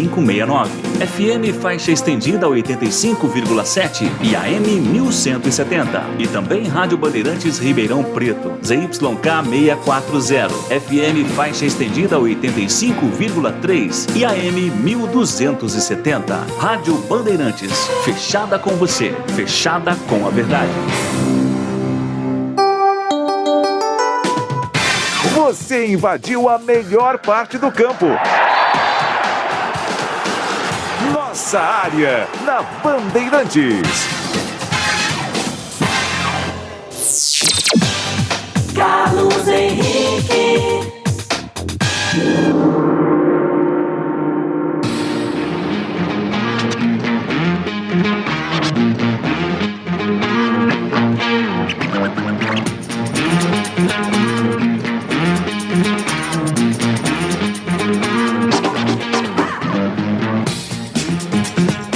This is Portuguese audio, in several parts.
8569. FM faixa estendida 85,7 e AM 1170. E também Rádio Bandeirantes Ribeirão Preto, ZYK 640. FM faixa estendida 85,3 e AM 1270. Rádio Bandeirantes, fechada com você, fechada com a verdade. Você invadiu a melhor parte do campo. Nossa área, na Bandeirantes. Carlos Henrique.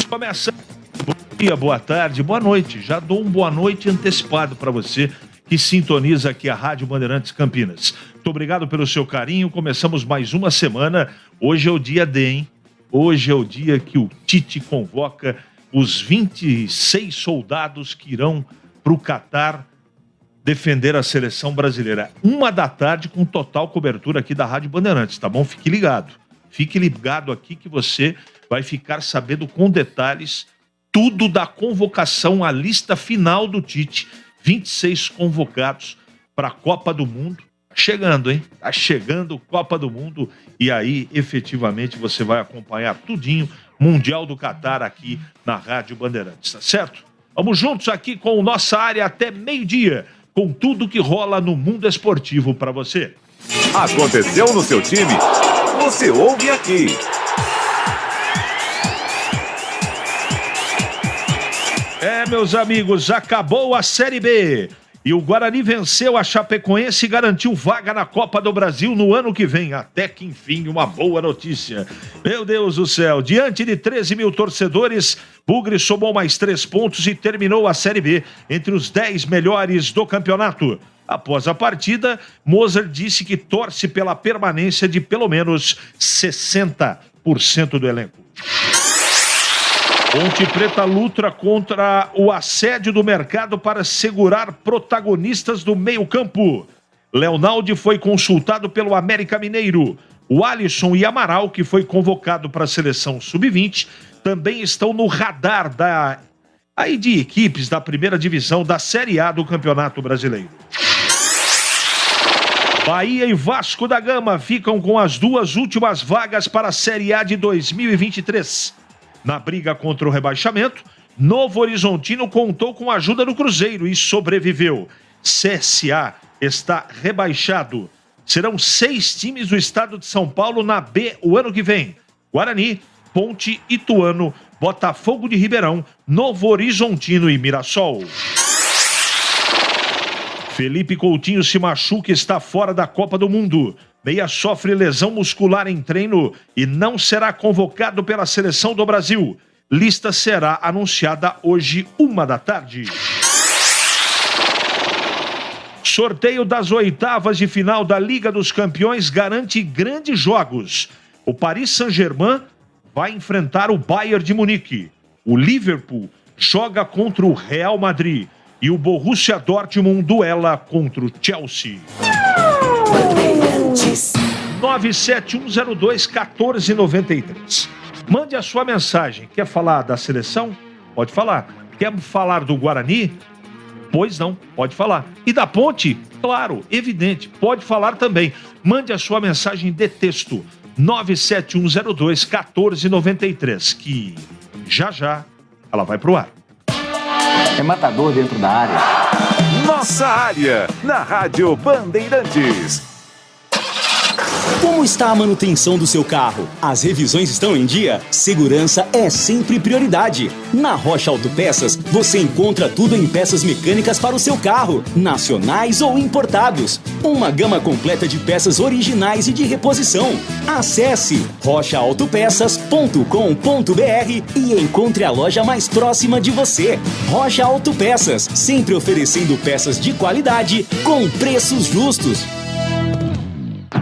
Começa. Bom dia, boa tarde, boa noite. Já dou um boa noite antecipado para você que sintoniza aqui a Rádio Bandeirantes Campinas. Muito obrigado pelo seu carinho. Começamos mais uma semana. Hoje é o dia D, hein? Hoje é o dia que o Tite convoca os 26 soldados que irão para o Catar defender a seleção brasileira. 13h com total cobertura aqui da Rádio Bandeirantes, tá bom? Fique ligado. Fique ligado aqui que você vai ficar sabendo com detalhes tudo da convocação, a lista final do Tite. 26 convocados para a Copa do Mundo. Tá chegando, hein? Tá chegando Copa do Mundo e aí, efetivamente, você vai acompanhar tudinho Mundial do Catar aqui na Rádio Bandeirantes, tá certo? Vamos juntos aqui com nossa área até meio-dia, com tudo que rola no mundo esportivo para você. Aconteceu no seu time? Você ouve aqui. Meus amigos, acabou a Série B e o Guarani venceu a Chapecoense e garantiu vaga na Copa do Brasil no ano que vem. Até que enfim, uma boa notícia. Meu Deus do céu, diante de 13 mil torcedores, Bugre somou mais 3 pontos e terminou a Série B entre os 10 melhores do campeonato. Após a partida, Mozart disse que torce pela permanência de pelo menos 60% do elenco. Ponte Preta luta contra o assédio do mercado para segurar protagonistas do meio-campo. Leonaldi foi consultado pelo América Mineiro. O Alisson e Amaral, que foi convocado para a seleção sub-20, também estão no radar de equipes da primeira divisão da Série A do Campeonato Brasileiro. Bahia e Vasco da Gama ficam com as 2 últimas vagas para a Série A de 2023. Na briga contra o rebaixamento, Novo Horizontino contou com a ajuda do Cruzeiro e sobreviveu. CSA está rebaixado. Serão 6 times do estado de São Paulo na B o ano que vem. Guarani, Ponte, Ituano, Botafogo de Ribeirão, Novo Horizontino e Mirassol. Felipe Coutinho se machuca e está fora da Copa do Mundo. Meia sofre lesão muscular em treino e não será convocado pela seleção do Brasil. Lista será anunciada hoje, 13h. Sorteio das oitavas de final da Liga dos Campeões garante grandes jogos. O Paris Saint-Germain vai enfrentar o Bayern de Munique. O Liverpool joga contra o Real Madrid. E o Borussia Dortmund duela contra o Chelsea. 971021493. Mande a sua mensagem. Quer falar da seleção? Pode falar. Quer falar do Guarani? Pois não, pode falar. E da Ponte? Claro, evidente, pode falar também. Mande a sua mensagem de texto. 971021493, que já ela vai pro ar. É matador dentro da área. Nossa área, na Rádio Bandeirantes. Como está a manutenção do seu carro? As revisões estão em dia? Segurança é sempre prioridade. Na Rocha Autopeças, você encontra tudo em peças mecânicas para o seu carro, nacionais ou importados. Uma gama completa de peças originais e de reposição. Acesse rochaautopeças.com.br e encontre a loja mais próxima de você. Rocha Autopeças, sempre oferecendo peças de qualidade com preços justos.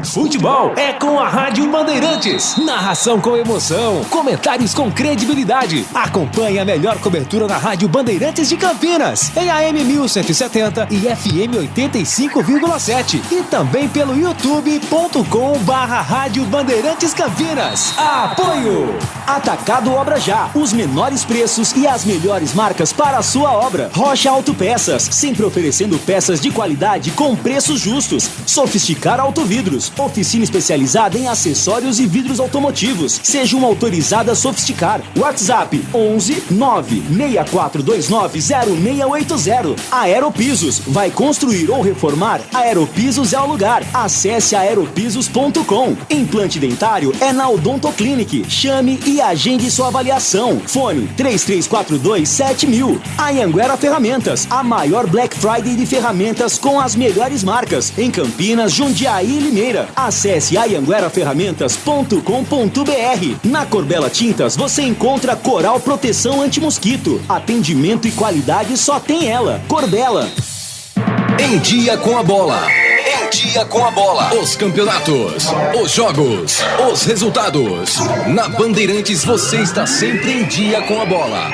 Futebol é com a Rádio Bandeirantes. Narração com emoção, comentários com credibilidade. Acompanhe a melhor cobertura na Rádio Bandeirantes de Campinas, em AM 1170 e FM 85,7. E também pelo youtube.com/Rádio Bandeirantes Campinas. Apoio! Atacado Obra Já. Os menores preços e as melhores marcas para a sua obra. Rocha Autopeças, sempre oferecendo peças de qualidade com preços justos. Sofisticar Autovidros, oficina especializada em acessórios e vidros automotivos. Seja uma autorizada Sofisticar. WhatsApp 11 96429 0680. Aeropisos, vai construir ou reformar? Aeropisos é o lugar. Acesse aeropisos.com. Implante dentário é na Odontoclinic. Chame e agende sua avaliação. Fone 3342-7000. Anhanguera Ferramentas, a maior Black Friday de ferramentas com as melhores marcas em Campinas, Jundiaí e Limeira. Acesse anhangueraferramentas.com.br. Na Corbela Tintas você encontra Coral Proteção Anti-Mosquito. Atendimento e qualidade só tem ela. Corbela. Em Dia com a Bola. Em Dia com a Bola. Os campeonatos, os jogos, os resultados. Na Bandeirantes você está sempre em dia com a bola.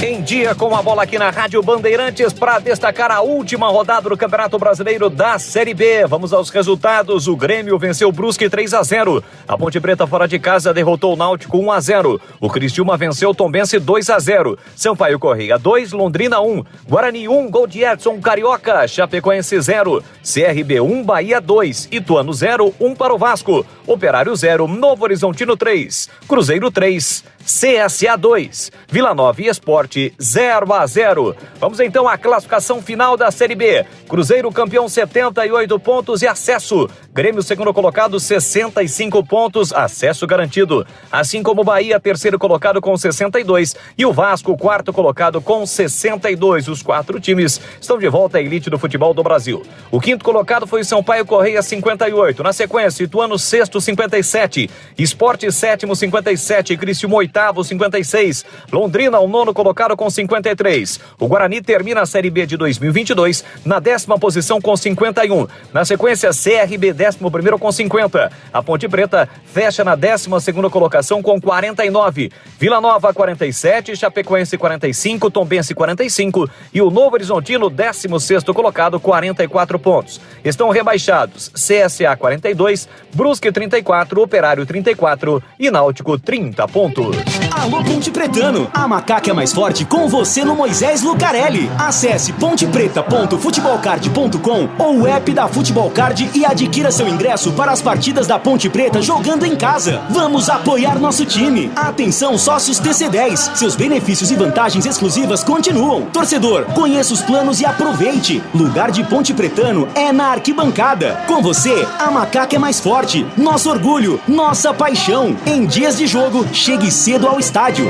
Em Dia com a Bola aqui na Rádio Bandeirantes para destacar a última rodada do Campeonato Brasileiro da Série B. Vamos aos resultados. O Grêmio venceu o Brusque 3-0. A Ponte Preta fora de casa derrotou o Náutico 1-0. O Criciúma venceu o Tombense 2-0. Sampaio Correia 2, Londrina 1. Guarani 1, gol de Edson Carioca. Chapecoense 0. CRB 1, Bahia 2. Ituano 0, 1 para o Vasco. Operário 0, Novo Horizontino 3. Cruzeiro 3. CSA 2, Vila Nova e Sport 0-0. Vamos então à classificação final da Série B. Cruzeiro campeão 78 pontos e acesso. Grêmio segundo colocado 65 pontos, acesso garantido. Assim como o Bahia terceiro colocado com 62 e o Vasco quarto colocado com 62. Os 4 times estão de volta à elite do futebol do Brasil. O quinto colocado foi o Sampaio Correia 58. Na sequência, Ituano sexto 57, Sport sétimo 57, Criciúma oitavo 56, Londrina o nono colocado com 53. O Guarani termina a Série B de 2022 na 10ª posição com 51. Na sequência, CRB 11º com 50. A Ponte Preta fecha na 12ª colocação com 49. Vila Nova 47, Chapecoense 45, Tombense 45 e o Novo Horizontino 16º colocado 44 pontos. Estão rebaixados CSA 42, Brusque 34, Operário 34 e Náutico 30 pontos. Alô Ponte Pretano, a macaca é mais forte com você no Moisés Lucarelli. Acesse pontepreta.futebolcard.com ou o app da Futebolcard e adquira seu ingresso para as partidas da Ponte Preta jogando em casa. Vamos apoiar nosso time. Atenção sócios TC10, seus benefícios e vantagens exclusivas continuam. Torcedor, conheça os planos e aproveite. Lugar de Ponte Pretano é na arquibancada. Com você, a macaca é mais forte. Nosso orgulho, nossa paixão. Em dias de jogo, chegue cedo ao estádio.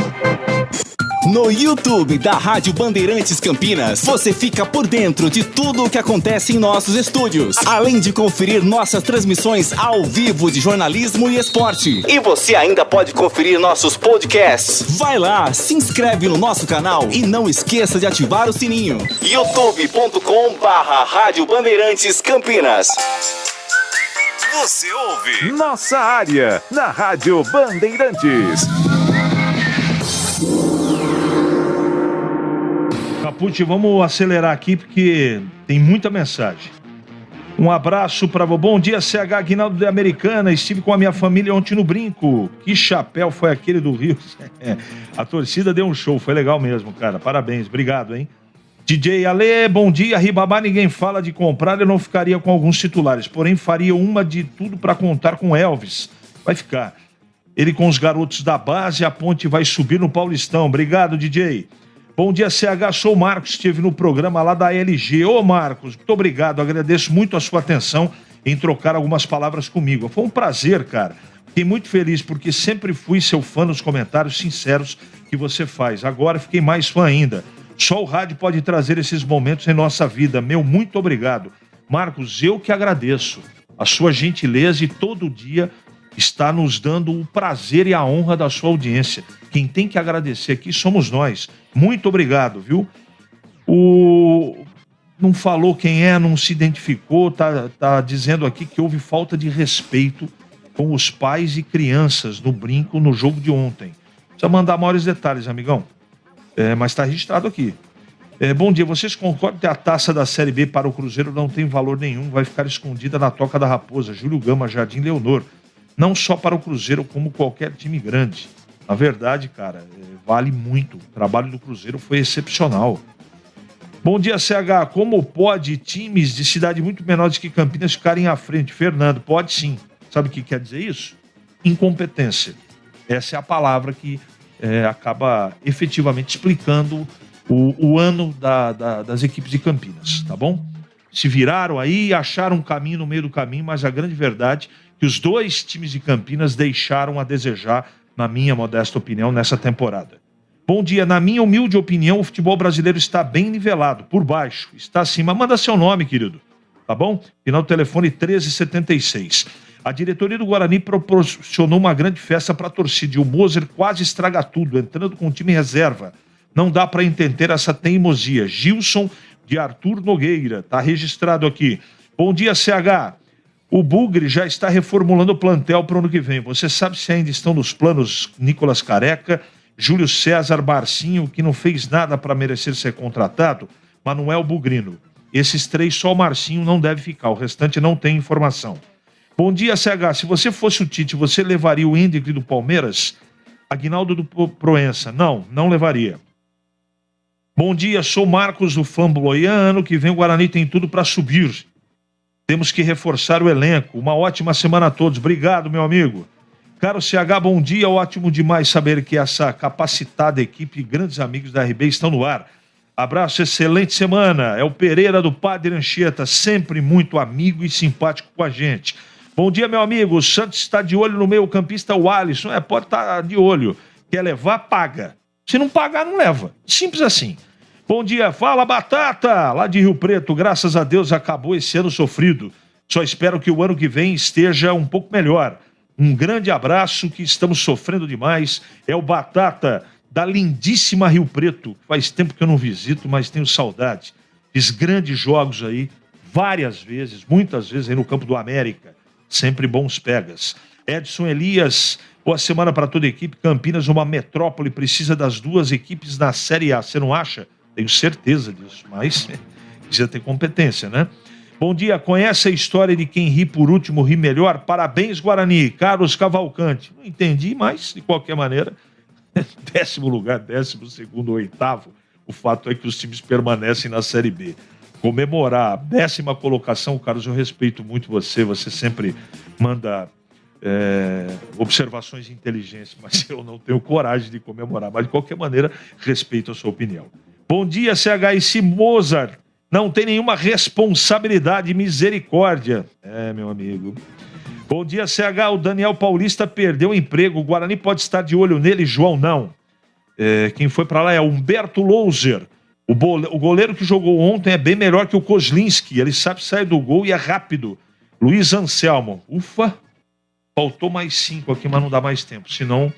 No YouTube da Rádio Bandeirantes Campinas, você fica por dentro de tudo o que acontece em nossos estúdios, além de conferir nossas transmissões ao vivo de jornalismo e esporte. E você ainda pode conferir nossos podcasts. Vai lá, se inscreve no nosso canal e não esqueça de ativar o sininho. youtube.com/Rádio Bandeirantes Campinas. Você ouve Nossa Área, na Rádio Bandeirantes. Capucci, vamos acelerar aqui porque tem muita mensagem. Um abraço para você. Bom dia, CH Aguinaldo de Americana. Estive com a minha família ontem no Brinco. Que chapéu foi aquele do Rio? A torcida deu um show, foi legal mesmo, cara. Parabéns, obrigado, hein? DJ Ale, bom dia. Ribamar, ninguém fala de comprar, eu não ficaria com alguns titulares. Porém, faria uma de tudo para contar com Elvis. Vai ficar. Ele com os garotos da base, a Ponte vai subir no Paulistão. Obrigado, DJ. Bom dia, CH, sou o Marcos, estive no programa lá da LG. Ô, Marcos, muito obrigado, agradeço muito a sua atenção em trocar algumas palavras comigo. Foi um prazer, cara. Fiquei muito feliz, porque sempre fui seu fã nos comentários sinceros que você faz. Agora fiquei mais fã ainda. Só o rádio pode trazer esses momentos em nossa vida. Meu muito obrigado. Marcos, eu que agradeço a sua gentileza e todo dia está nos dando o prazer e a honra da sua audiência. Quem tem que agradecer aqui somos nós. Muito obrigado, viu? não falou quem é, não se identificou, tá dizendo aqui que houve falta de respeito com os pais e crianças no brinco no jogo de ontem. Precisa mandar maiores detalhes, amigão. Mas está registrado aqui. Bom dia, vocês concordam que a taça da Série B para o Cruzeiro não tem valor nenhum, vai ficar escondida na Toca da Raposa, Júlio Gama, Jardim Leonor. Não só para o Cruzeiro, como qualquer time grande. Na verdade, cara, vale muito. O trabalho do Cruzeiro foi excepcional. Bom dia, CH. Como pode times de cidade muito menores que Campinas ficarem à frente? Fernando, pode sim. Sabe o que quer dizer isso? Incompetência. Essa é a palavra que acaba efetivamente explicando o ano das equipes de Campinas, tá bom? Se viraram aí e acharam um caminho no meio do caminho, mas a grande verdade é que os dois times de Campinas deixaram a desejar, na minha modesta opinião, nessa temporada. Bom dia, na minha humilde opinião, o futebol brasileiro está bem nivelado, por baixo, está acima. Manda seu nome, querido, tá bom? Final do telefone 1376. A diretoria do Guarani proporcionou uma grande festa para a torcida e o Moser quase estraga tudo, entrando com o time reserva. Não dá para entender essa teimosia. Gilson de Arthur Nogueira, tá registrado aqui. Bom dia, CH. O Bugre já está reformulando o plantel para o ano que vem. Você sabe se ainda estão nos planos Nicolas Careca, Júlio César, Marcinho, que não fez nada para merecer ser contratado, Manuel Bugrino. Esses três, só o Marcinho não deve ficar, o restante não tem informação. Bom dia, CH. Se você fosse o Tite, você levaria o Hendrick do Palmeiras? Aguinaldo do Proença. Não levaria. Bom dia, sou Marcos do Flamboyant. Ano que vem o Guarani tem tudo para subir. Temos que reforçar o elenco. Uma ótima semana a todos. Obrigado, meu amigo. Caro CH, bom dia. Ótimo demais saber que essa capacitada equipe e grandes amigos da RB estão no ar. Abraço, excelente semana. É o Pereira do Padre Anchieta, sempre muito amigo e simpático com a gente. Bom dia, meu amigo. O Santos está de olho no meio-campista, o Alisson. Pode estar de olho. Quer levar, paga. Se não pagar, não leva. Simples assim. Bom dia, fala Batata, lá de Rio Preto. Graças a Deus acabou esse ano sofrido. Só espero que o ano que vem esteja um pouco melhor. Um grande abraço, que estamos sofrendo demais. É o Batata, da lindíssima Rio Preto. Faz tempo que eu não visito, mas tenho saudade. Fiz grandes jogos aí, várias vezes, muitas vezes aí no Campo do América. Sempre bons pegas. Edson Elias, boa semana para toda a equipe. Campinas, uma metrópole, precisa das duas equipes na Série A. Você não acha? Tenho certeza disso, mas precisa ter competência, né? Bom dia, conhece a história de quem ri por último, ri melhor? Parabéns, Guarani. Carlos Cavalcante. Não entendi, mas de qualquer maneira, 10º lugar, 12º, 8º. O fato é que os times permanecem na Série B. Comemorar a 10ª colocação, Carlos, eu respeito muito você sempre manda observações inteligentes, mas eu não tenho coragem de comemorar. Mas, de qualquer maneira, respeito a sua opinião. Bom dia, CH. Esse Mozart não tem nenhuma responsabilidade, misericórdia. Meu amigo. Bom dia, CH. O Daniel Paulista perdeu o emprego. O Guarani pode estar de olho nele, João não. Quem foi para lá é Humberto Louser. O goleiro que jogou ontem é bem melhor que o Kozlinski. Ele sabe sair do gol e é rápido. Luiz Anselmo. Ufa. Faltou mais 5 aqui, mas não dá mais tempo. Senão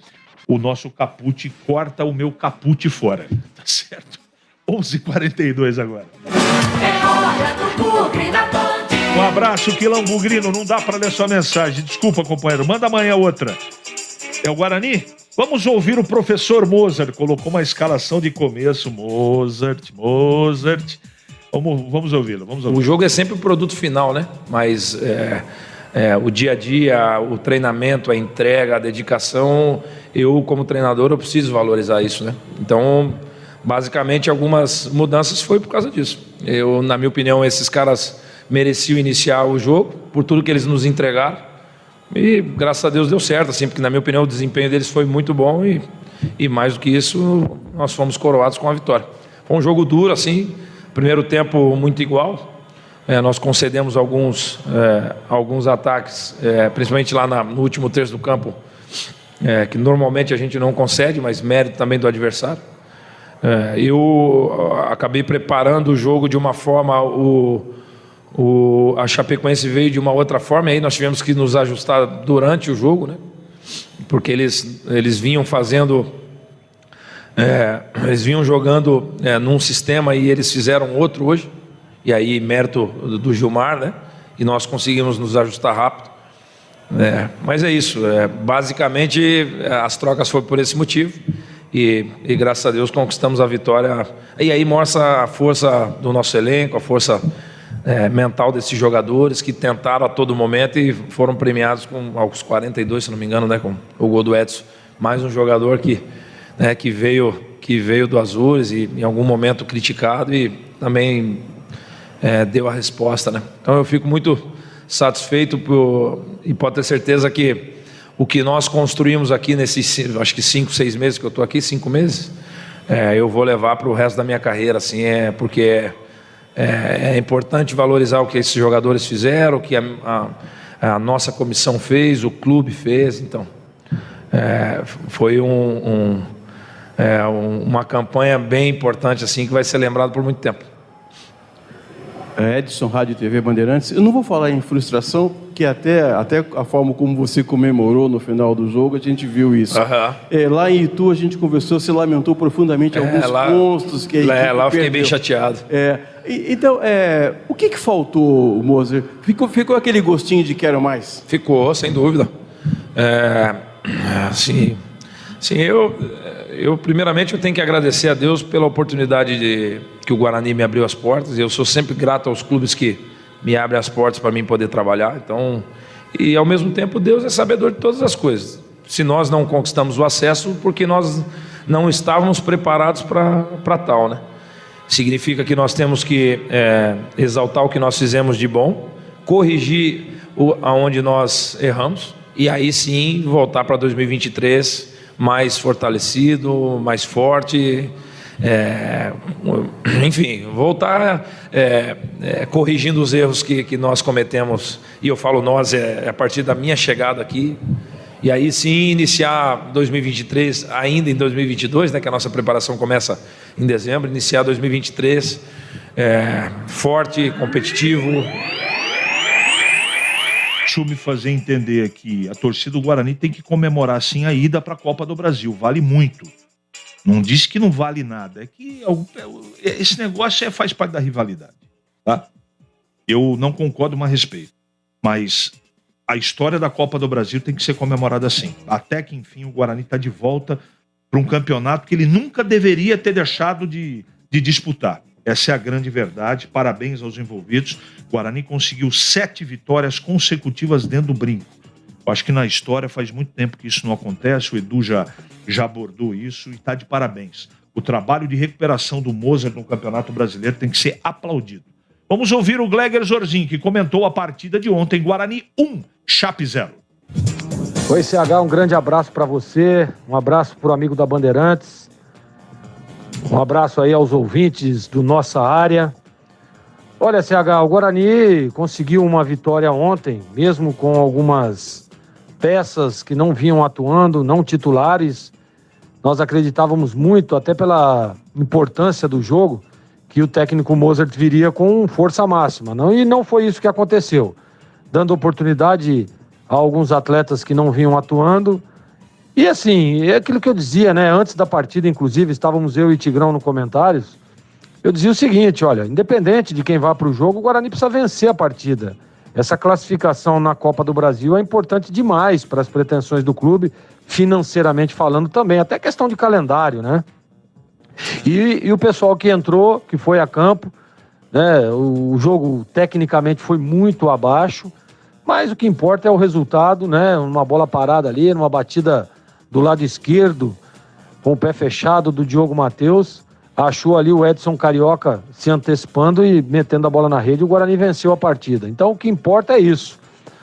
o nosso Capute corta o meu Capute fora. Tá certo? 11h42 agora. É hora do Bugre na Band. Um abraço, Quilão Bugrino. Não dá para ler sua mensagem. Desculpa, companheiro. Manda amanhã outra. É o Guarani? Vamos ouvir o professor Mozart. Colocou uma escalação de começo. Mozart. Vamos ouvi-lo. O jogo é sempre o produto final, né? Mas o dia a dia, o treinamento, a entrega, a dedicação, eu como treinador eu preciso valorizar isso, né? Então, basicamente, algumas mudanças foi por causa disso. Na minha opinião, esses caras mereciam iniciar o jogo por tudo que eles nos entregaram. E graças a Deus deu certo, assim, porque na minha opinião o desempenho deles foi muito bom e mais do que isso, nós fomos coroados com a vitória. Foi um jogo duro, assim, primeiro tempo muito igual. Nós concedemos alguns ataques, principalmente lá no último terço do campo, que normalmente a gente não concede, mas mérito também do adversário. Eu acabei preparando o jogo de uma forma, a Chapecoense veio de uma outra forma, e aí nós tivemos que nos ajustar durante o jogo, né? Porque eles vinham fazendo, eles vinham jogando num sistema e eles fizeram outro hoje, e aí mérito do Gilmar, né? E nós conseguimos nos ajustar rápido. Mas é isso, basicamente as trocas foram por esse motivo e graças a Deus conquistamos a vitória. E aí mostra a força do nosso elenco, a força mental desses jogadores que tentaram a todo momento e foram premiados com aos 42, se não me engano, né, com o gol do Edson. Mais um jogador que veio do Azures e em algum momento criticado e também deu a resposta, né? Então eu fico muito satisfeito e pode ter certeza que o que nós construímos aqui nesses, acho que 5, 6 meses que eu estou aqui, 5 meses, eu vou levar para o resto da minha carreira, assim, porque é importante valorizar o que esses jogadores fizeram, o que a nossa comissão fez, o clube fez. Então foi uma campanha bem importante, assim, que vai ser lembrado por muito tempo. Edson, Rádio e TV Bandeirantes. Eu não vou falar em frustração, que até a forma como você comemorou no final do jogo, a gente viu isso. Lá em Itu a gente conversou, você lamentou profundamente alguns pontos que a equipe lá eu fiquei perdeu. bem chateado. Então, o que faltou, Moser? Ficou aquele gostinho de quero mais? Ficou, sem dúvida. Sim, eu primeiramente eu tenho que agradecer a Deus pela oportunidade que o Guarani me abriu as portas. Eu sou sempre grato aos clubes que me abrem as portas para mim poder trabalhar. Então, e ao mesmo tempo Deus é sabedor de todas as coisas. Se nós não conquistamos o acesso, porque nós não estávamos preparados para tal, né? Significa que nós temos que exaltar o que nós fizemos de bom, corrigir aonde nós erramos e aí sim voltar para 2023 mais fortalecido, mais forte, enfim, voltar corrigindo os erros que nós cometemos. E eu falo nós, a partir da minha chegada aqui. E aí sim iniciar 2023, ainda em 2022, né, que a nossa preparação começa em dezembro, iniciar 2023 forte, competitivo. Deixa eu me fazer entender aqui. A torcida do Guarani tem que comemorar sim a ida para a Copa do Brasil. Vale muito. Não disse que não vale nada. É que esse negócio faz parte da rivalidade. Tá? Eu não concordo, mas respeito. Mas a história da Copa do Brasil tem que ser comemorada assim. Até que, enfim, o Guarani está de volta para um campeonato que ele nunca deveria ter deixado de disputar. Essa é a grande verdade. Parabéns aos envolvidos. O Guarani conseguiu 7 vitórias consecutivas dentro do brinco. Eu acho que na história faz muito tempo que isso não acontece. O Edu já abordou isso e está de parabéns. O trabalho de recuperação do Mozart no Campeonato Brasileiro tem que ser aplaudido. Vamos ouvir o Gleger Zorzin, que comentou a partida de ontem. Guarani 1, Chape 0. Oi, CH, um grande abraço para você. Um abraço para o amigo da Bandeirantes. Um abraço aí aos ouvintes do Nossa Área. Olha, CH, o Guarani conseguiu uma vitória ontem, mesmo com algumas peças que não vinham atuando, não titulares. Nós acreditávamos muito, até pela importância do jogo, que o técnico Mozart viria com força máxima. E não foi isso que aconteceu. Dando oportunidade a alguns atletas que não vinham atuando. E assim, é aquilo que eu dizia, né? Antes da partida, inclusive, estávamos eu e Tigrão no comentários. Eu dizia o seguinte, olha, independente de quem vá para o jogo, o Guarani precisa vencer a partida. Essa classificação na Copa do Brasil é importante demais para as pretensões do clube, financeiramente falando também, até questão de calendário, né? E o pessoal que entrou, que foi a campo, né? O jogo tecnicamente foi muito abaixo, mas o que importa é o resultado, né? Uma bola parada ali, numa batida do lado esquerdo, com o pé fechado do Diogo Matheus, achou ali o Edson Carioca se antecipando e metendo a bola na rede, e o Guarani venceu a partida. Então o que importa é isso.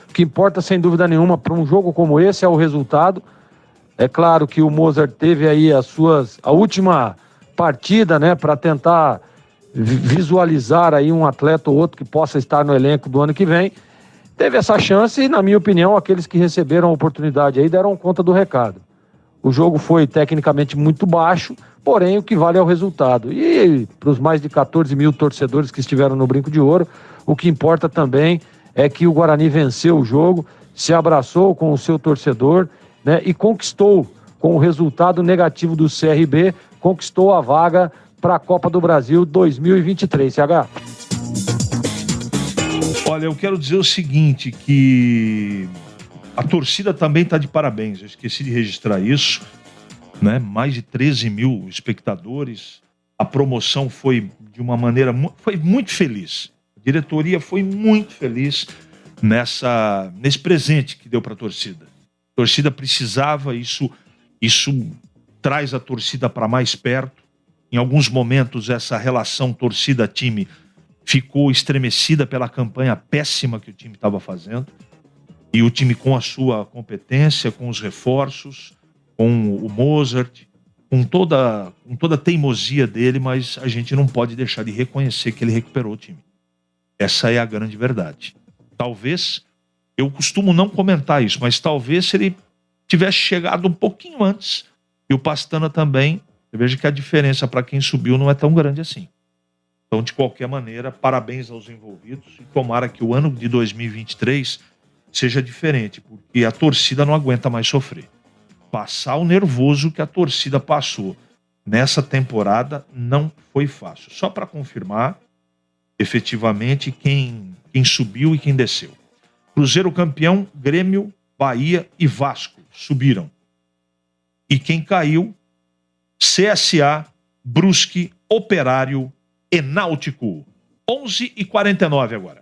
O que importa, sem dúvida nenhuma, para um jogo como esse é o resultado. É claro que o Mozart teve aí a última partida, né, para tentar visualizar aí um atleta ou outro que possa estar no elenco do ano que vem. Teve essa chance e, na minha opinião, aqueles que receberam a oportunidade aí deram conta do recado. O jogo foi tecnicamente muito baixo, porém o que vale é o resultado. E para os mais de 14 mil torcedores que estiveram no Brinco de Ouro, o que importa também é que o Guarani venceu o jogo, se abraçou com o seu torcedor, né, e conquistou, com o resultado negativo do CRB, conquistou a vaga para a Copa do Brasil 2023, CH. Olha, eu quero dizer o seguinte, que a torcida também está de parabéns. Eu esqueci de registrar isso, né? Mais de 13 mil espectadores. A promoção foi de uma maneira... Foi muito feliz. A diretoria foi muito feliz nesse presente que deu para a torcida. A torcida precisava, isso traz a torcida para mais perto. Em alguns momentos, essa relação torcida-time ficou estremecida pela campanha péssima que o time estava fazendo. E o time, com a sua competência, com os reforços, com o Mozart, com toda a teimosia dele, mas a gente não pode deixar de reconhecer que ele recuperou o time. Essa é a grande verdade. Talvez, eu costumo não comentar isso, mas talvez se ele tivesse chegado um pouquinho antes, e o Pastana também, você veja que a diferença para quem subiu não é tão grande assim. Então, de qualquer maneira, parabéns aos envolvidos e tomara que o ano de 2023 seja diferente, porque a torcida não aguenta mais sofrer. Passar o nervoso que a torcida passou nessa temporada não foi fácil. Só para confirmar, efetivamente, quem subiu e quem desceu. Cruzeiro campeão, Grêmio, Bahia e Vasco subiram. E quem caiu, CSA, Brusque, Operário e Náutico. 11h49 agora.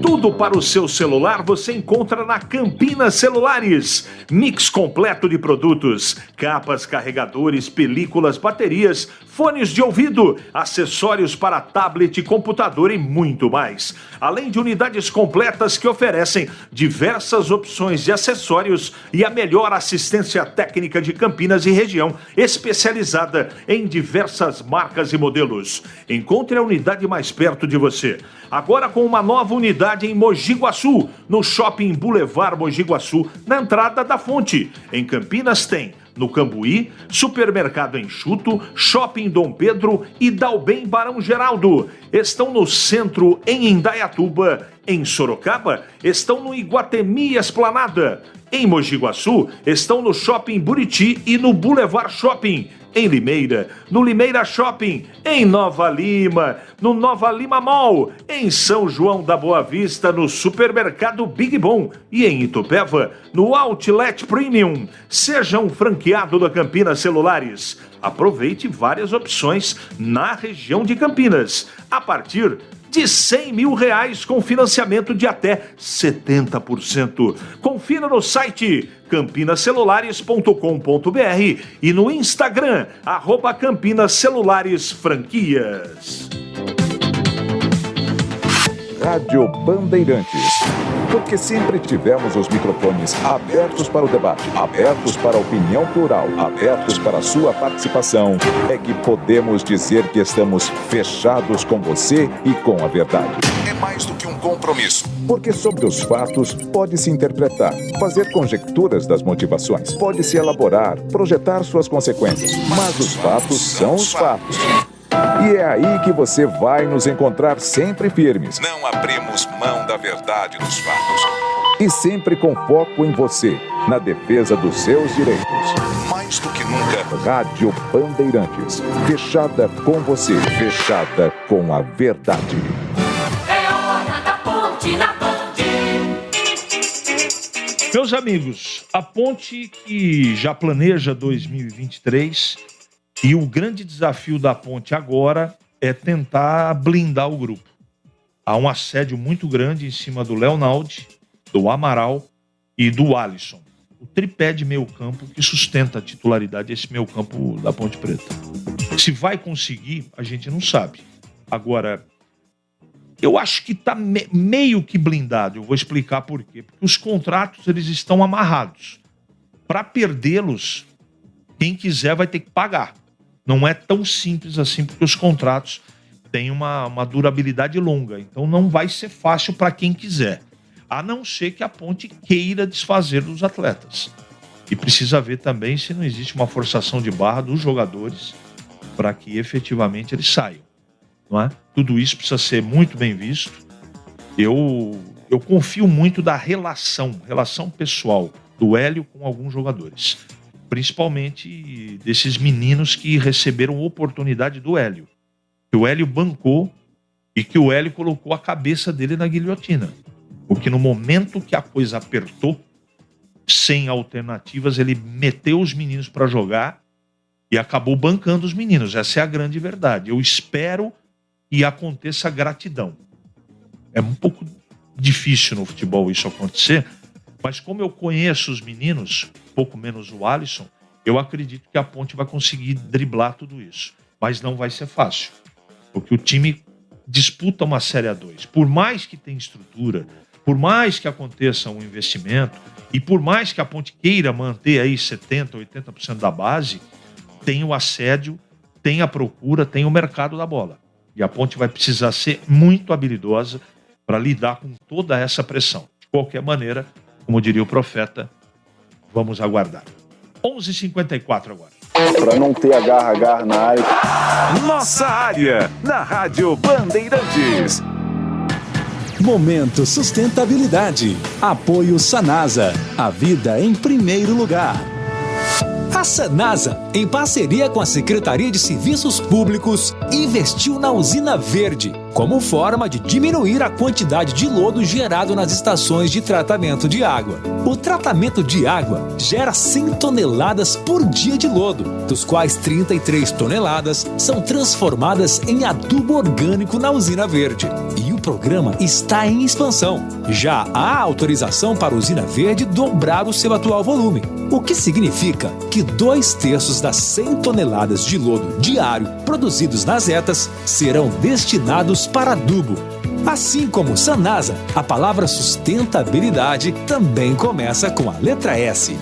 Tudo para o seu celular você encontra na Campinas Celulares. Mix completo de produtos, capas, carregadores, películas, baterias, fones de ouvido, acessórios para tablet, computador e muito mais. Além de unidades completas que oferecem diversas opções de acessórios e a melhor assistência técnica de Campinas e região, especializada em diversas marcas e modelos. Encontre a unidade mais perto de você. Agora com uma nova unidade em Mogi Guaçu, no Shopping Boulevard Mogi Guaçu, na entrada da Fonte. Em Campinas tem no Cambuí, Supermercado Enxuto, Shopping Dom Pedro e Dalbem Barão Geraldo. Estão no centro em Indaiatuba. Em Sorocaba, estão no Iguatemi Esplanada. Em Mogi Guaçu, estão no Shopping Buriti e no Boulevard Shopping. Em Limeira, no Limeira Shopping. Em Nova Lima, no Nova Lima Mall. Em São João da Boa Vista, no Supermercado Big Bom. E em Itupeva, no Outlet Premium. Seja um franqueado da Campinas Celulares. Aproveite várias opções na região de Campinas. A partir de R$100 mil com financiamento de até 70%. Confira no site campinascelulares.com.br e no Instagram, @Campinas Franquias. Rádio Bandeirantes. Porque sempre tivemos os microfones abertos para o debate, abertos para a opinião plural, abertos para a sua participação, é que podemos dizer que estamos fechados com você e com a verdade. É mais do que um compromisso. Porque sobre os fatos pode-se interpretar, fazer conjecturas das motivações, pode-se elaborar, projetar suas consequências. Mas os fatos são os fatos. E é aí que você vai nos encontrar sempre firmes. Não abrimos mão da verdade dos fatos. E sempre com foco em você, na defesa dos seus direitos. Mais do que nunca, Rádio Bandeirantes. Fechada com você, fechada com a verdade. É hora da Ponte na Band. Meus amigos, a Ponte que já planeja 2023... E o grande desafio da Ponte agora é tentar blindar o grupo. Há um assédio muito grande em cima do Leonaldi, do Amaral e do Alisson. O tripé de meio campo que sustenta a titularidade desse meio campo da Ponte Preta. Se vai conseguir, a gente não sabe. Agora, eu acho que está meio que blindado. Eu vou explicar por quê. Porque os contratos eles estão amarrados. Para perdê-los, quem quiser vai ter que pagar. Não é tão simples assim, porque os contratos têm uma durabilidade longa. Então não vai ser fácil para quem quiser. A não ser que a Ponte queira desfazer dos atletas. E precisa ver também se não existe uma forçação de barra dos jogadores para que efetivamente eles saiam. Não é? Tudo isso precisa ser muito bem visto. Eu confio muito da relação pessoal do Hélio com alguns jogadores. Principalmente desses meninos que receberam oportunidade do Hélio. O Hélio bancou e que o Hélio colocou a cabeça dele na guilhotina. Porque no momento que a coisa apertou, sem alternativas, ele meteu os meninos para jogar e acabou bancando os meninos. Essa é a grande verdade. Eu espero que aconteça gratidão. É um pouco difícil no futebol isso acontecer, mas como eu conheço os meninos, pouco menos o Alisson, eu acredito que a Ponte vai conseguir driblar tudo isso. Mas não vai ser fácil, porque o time disputa uma Série A2. Por mais que tenha estrutura, por mais que aconteça um investimento e por mais que a Ponte queira manter aí 70%, 80% da base, tem o assédio, tem a procura, tem o mercado da bola. E a Ponte vai precisar ser muito habilidosa para lidar com toda essa pressão. De qualquer maneira, como diria o profeta, vamos aguardar. 11h54 agora. Para não ter agarra na área. Nossa área, na Rádio Bandeirantes. Momento Sustentabilidade. Apoio Sanasa. A vida em primeiro lugar. A Sanasa, em parceria com a Secretaria de Serviços Públicos, investiu na usina verde, como forma de diminuir a quantidade de lodo gerado nas estações de tratamento de água. O tratamento de água gera 100 toneladas por dia de lodo, dos quais 33 toneladas são transformadas em adubo orgânico na usina verde. E o programa está em expansão. Já há autorização para a usina verde dobrar o seu atual volume, o que significa que 2/3 das 100 toneladas de lodo diário produzidos nas ETAs serão destinados para adubo. Assim como Sanasa, a palavra sustentabilidade também começa com a letra S.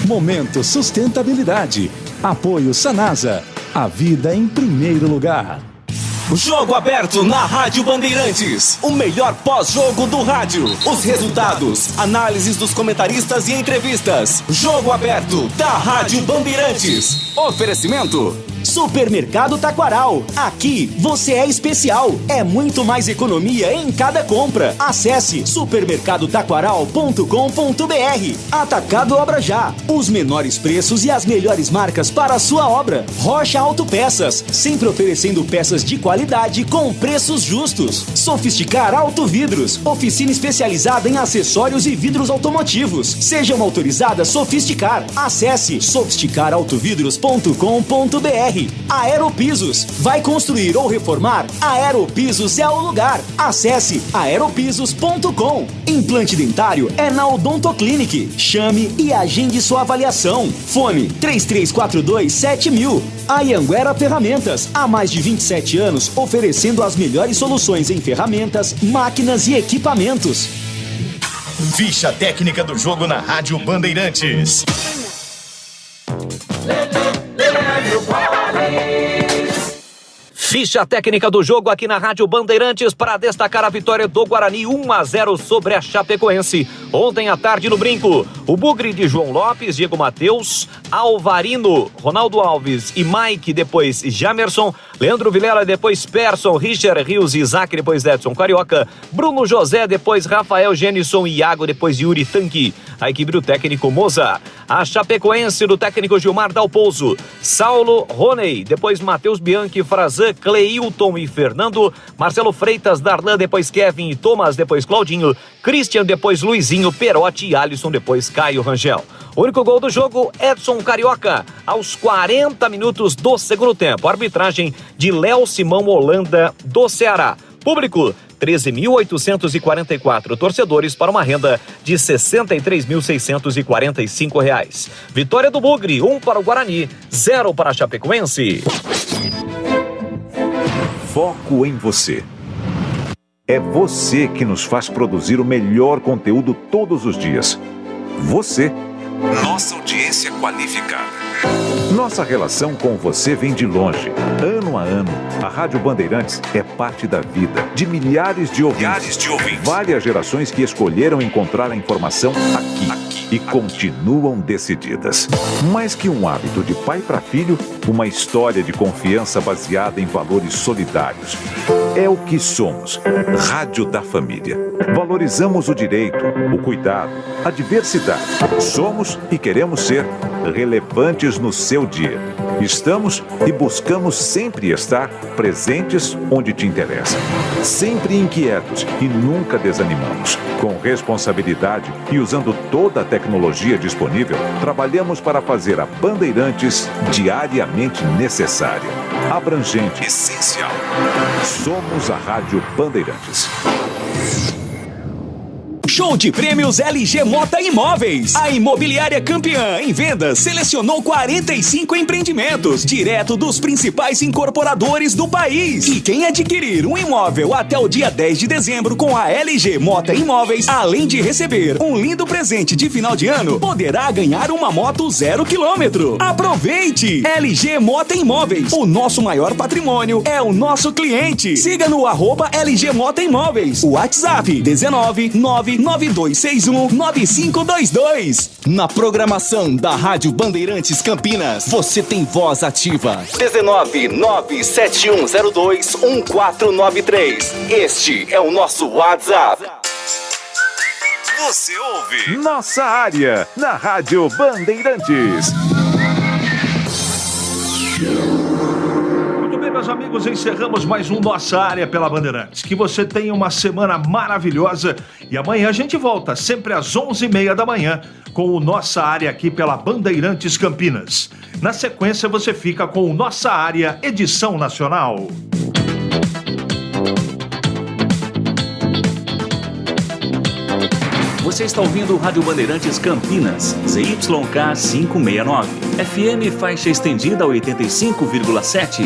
Momento Sustentabilidade. Apoio Sanasa. A vida em primeiro lugar. Jogo aberto na Rádio Bandeirantes. O melhor pós-jogo do rádio. Os resultados, análises dos comentaristas e entrevistas. Jogo aberto da Rádio Bandeirantes. Oferecimento: Supermercado Taquaral. Aqui você é especial. É muito mais economia em cada compra. Acesse supermercadotaquaral.com.br. Atacado Obra Já. Os menores preços e as melhores marcas para a sua obra. Rocha Autopeças. Sempre oferecendo peças de qualidade com preços justos. Sofisticar Autovidros. Oficina especializada em acessórios e vidros automotivos. Seja uma autorizada Sofisticar. Acesse sofisticarautovidros.com.br. Aeropisos. Vai construir ou reformar? Aeropisos é o lugar. Acesse aeropisos.com. Implante dentário é na Odontoclinic. Chame e agende sua avaliação. Fone 3342-7000. Anhanguera Ferramentas. Há mais de 27 anos oferecendo as melhores soluções em ferramentas, máquinas e equipamentos. Ficha técnica do jogo na Rádio Bandeirantes. Ficha técnica do jogo aqui na Rádio Bandeirantes para destacar a vitória do Guarani 1-0 sobre a Chapecoense. Ontem à tarde no Brinco, o bugre de João Lopes, Diego Matheus, Alvarino, Ronaldo Alves e Mike, depois Jamerson, Leandro Vilela, depois Persson, Richard Rios, Isaac, depois Edson Carioca, Bruno José, depois Rafael Genison e Iago, depois Yuri Tanque. A equipe do técnico Moza. A Chapecoense do técnico Gilmar Dalpozo, Saulo, Roney, depois Matheus Bianchi, Frazan, Cleilton e Fernando, Marcelo Freitas, Darlan, depois Kevin e Thomas, depois Claudinho, Christian, depois Luizinho, Perotti e Alisson, depois Caio Rangel. O único gol do jogo, Edson Carioca, aos 40 minutos do segundo tempo. Arbitragem de Léo Simão Holanda, do Ceará. Público, 13.844 torcedores para uma renda de R$ 63.645. Vitória do Bugre, 1 para o Guarani, 0 para a Chapecoense. Foco em você. É você que nos faz produzir o melhor conteúdo todos os dias. Você. Nossa audiência qualificada. Nossa relação com você vem de longe. Ano a ano, a Rádio Bandeirantes é parte da vida de milhares de ouvintes. Várias gerações que escolheram encontrar a informação aqui e continuam decididas. Mais que um hábito de pai para filho, uma história de confiança baseada em valores solidários. É o que somos. Rádio da Família. Valorizamos o direito, o cuidado, a diversidade. Somos e queremos ser relevantes no seu dia. Estamos e buscamos sempre estar presentes onde te interessa. Sempre inquietos e nunca desanimamos. Com responsabilidade e usando toda a tecnologia disponível, trabalhamos para fazer a Bandeirantes diariamente necessária, abrangente, essencial. Somos a Rádio Bandeirantes. Show de prêmios LG Mota Imóveis. A imobiliária campeã em vendas selecionou 45 empreendimentos direto dos principais incorporadores do país. E quem adquirir um imóvel até o dia 10 de dezembro com a LG Mota Imóveis, além de receber um lindo presente de final de ano, poderá ganhar uma moto 0 km. Aproveite! LG Mota Imóveis. O nosso maior patrimônio é o nosso cliente. Siga no @LG Mota Imóveis. O WhatsApp 19992619522. Na programação da Rádio Bandeirantes Campinas, você tem voz ativa. 19971021493. Este é o nosso WhatsApp. Você ouve Nossa Área na Rádio Bandeirantes. Meus amigos, encerramos mais um Nossa Área pela Bandeirantes. Que você tenha uma semana maravilhosa e amanhã a gente volta, sempre às 11h30 da manhã, com o Nossa Área aqui pela Bandeirantes Campinas. Na sequência você fica com o Nossa Área Edição Nacional. Você está ouvindo o Rádio Bandeirantes Campinas, ZYK 569. FM faixa estendida 85,7